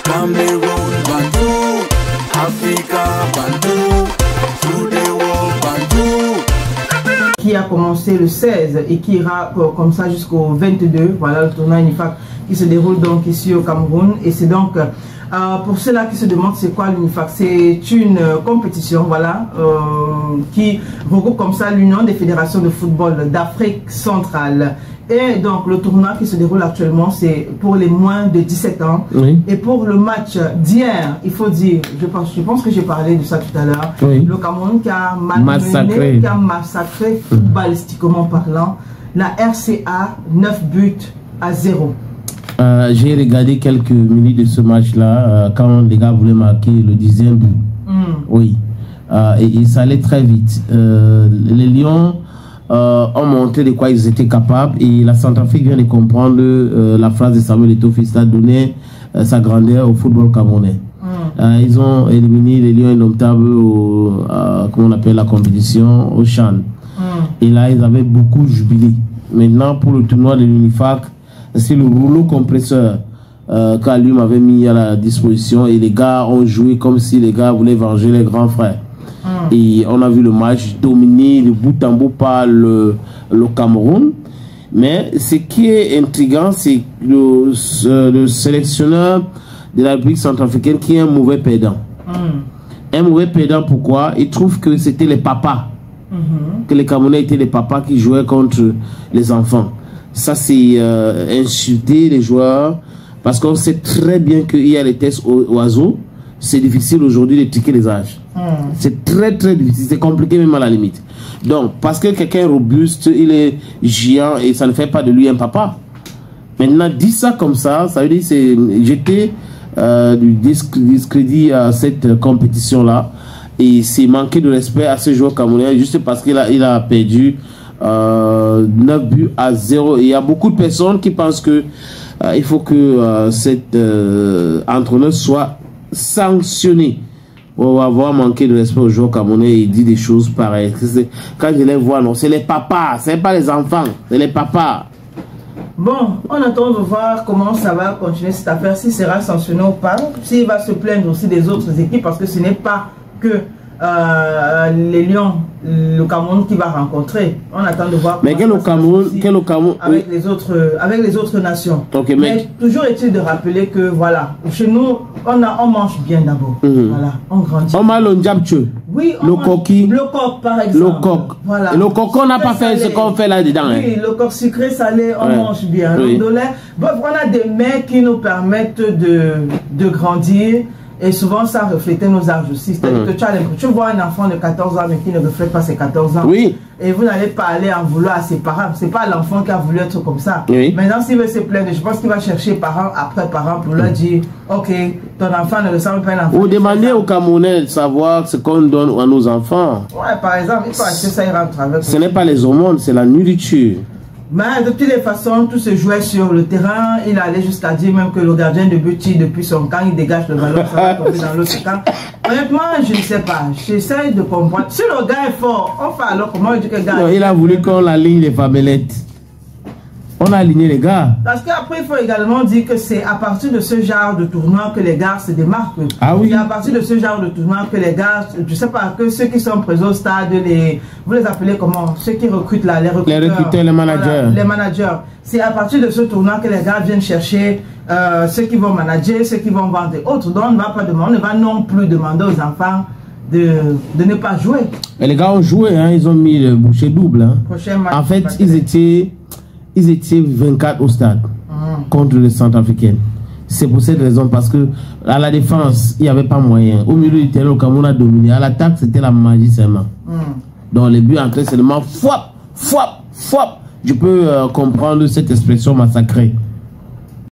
Cameroun, Bandou, Africa, Bandou, to the world, Bandou. Qui a commencé le 16 et qui ira comme ça jusqu'au 22. Voilà le tournoi UNIFAC qui se déroule donc ici au Cameroun. Et c'est donc pour ceux-là qui se demandent c'est quoi l'UNIFAC, c'est une compétition voilà, qui regroupe comme ça l'Union des fédérations de football d'Afrique centrale. Et donc le tournoi qui se déroule actuellement c'est pour les moins de 17 ans. Oui. Et pour le match d'hier, il faut dire, je pense que j'ai parlé de ça tout à l'heure, oui. Le Cameroun qui a massacré footballistiquement parlant la RCA 9 buts à 0. J'ai regardé quelques minutes de ce match-là quand les gars voulaient marquer le 10e but. Oui. Et ça allait très vite. Les Lions ont montré de quoi ils étaient capables et la Centrafrique vient de comprendre la phrase de Samuel Eto'o Fista donner sa grandeur au football camerounais. Ils ont éliminé les Lions indomptables au, comment on appelle la compétition, au Chan. Et là, ils avaient beaucoup jubilé. Maintenant, pour le tournoi de l'UNIFAC, c'est le rouleau compresseur qu'Alum m'avait mis à la disposition et les gars ont joué comme si les gars voulaient venger les grands frères. Et on a vu le match dominé de bout en bout par le Cameroun. Mais ce qui est intriguant, c'est le sélectionneur de la République centrafricaine qui est un mauvais perdant. Un mauvais perdant, pourquoi? Il trouve que c'était les papas. Que les Camerounais étaient les papas qui jouaient contre les enfants. Ça, c'est insulter les joueurs parce qu'on sait très bien qu'il y a les tests oiseaux. C'est difficile aujourd'hui de tiquer les âges. C'est très difficile, c'est compliqué même à la limite. Donc, parce que quelqu'un est robuste, il est géant et ça ne fait pas de lui un papa. Maintenant, dis ça comme ça veut dire c'est jeter du discrédit à cette compétition-là et c'est manquer de respect à ce joueur camerounais juste parce qu'il a perdu 9 buts à 0. Et il y a beaucoup de personnes qui pensent que il faut que cet entraîneur soit sanctionné pour avoir manqué de respect aux joueurs camerounais et dit des choses pareilles. Quand je les vois, non, c'est les papas, c'est pas les enfants, c'est les papas. Bon, on attend de voir comment ça va continuer cette affaire, s'il sera sanctionné ou pas, s'il va se plaindre aussi des autres équipes, parce que ce n'est pas que les Lions, le Cameroun qui va rencontrer. On attend de voir. Mais quel au Cameroun avec les autres nations. Okay, mais toujours est-il de rappeler que voilà, chez nous, on mange bien d'abord. Voilà, on grandit. On mange le ndjabtche. Oui, le coquille. Le coq par exemple. Le coq. Voilà. Et le coq, on n'a pas fait ce qu'on fait là-dedans. Oui, le coq sucré, salé, on mange bien. Oui. Bon, on a des mets qui nous permettent de grandir. Et souvent, ça reflétait nos âges aussi. C'est-à-dire que tu vois un enfant de 14 ans, mais qui ne reflète pas ses 14 ans. Oui. Et vous n'allez pas aller en vouloir à ses parents. Ce n'est pas l'enfant qui a voulu être comme ça. Oui. Maintenant, s'il veut se plaindre, je pense qu'il va chercher parent après parent pour leur dire ok, ton enfant ne ressemble pas à un enfant. Ou demander aux Camerounais de savoir ce qu'on donne à nos enfants. Ouais, par exemple, il faut acheter ça, il rentre avec. Ce n'est pas les hormones, c'est la nourriture. Mais de toutes les façons, tout se jouait sur le terrain. Il allait jusqu'à dire même que le gardien de but tire depuis son camp, il dégage le ballon, ça va tomber dans l'autre camp. Honnêtement, je ne sais pas. J'essaie de comprendre. Si le gars est fort, on fait alors comment il dit que le gars... Non, il a voulu qu'on aligne les famelettes. On a aligné les gars. Parce qu'après, il faut également dire que c'est à partir de ce genre de tournoi que les gars se démarquent. Ah oui. C'est à partir de ce genre de tournoi que les gars, je sais pas, que ceux qui sont présents au stade, vous les appelez comment? Ceux qui recrutent là, les recruteurs. Les recruteurs, les managers. Voilà, les managers. C'est à partir de ce tournoi que les gars viennent chercher ceux qui vont manager, ceux qui vont vendre et autres. Donc on ne va pas demander, on ne va non plus demander aux enfants de ne pas jouer. Et les gars ont joué, hein, ils ont mis le boucher double. Hein. En fait, ils étaient 24 au stade contre les Centrafricains. C'est pour cette raison, parce que à la défense, il n'y avait pas moyen. Au milieu du terrain, le Cameroun a dominé. À l'attaque, c'était la magie seulement. Donc les buts entraient seulement fouap, fouap, fouap. Je peux comprendre cette expression massacrée.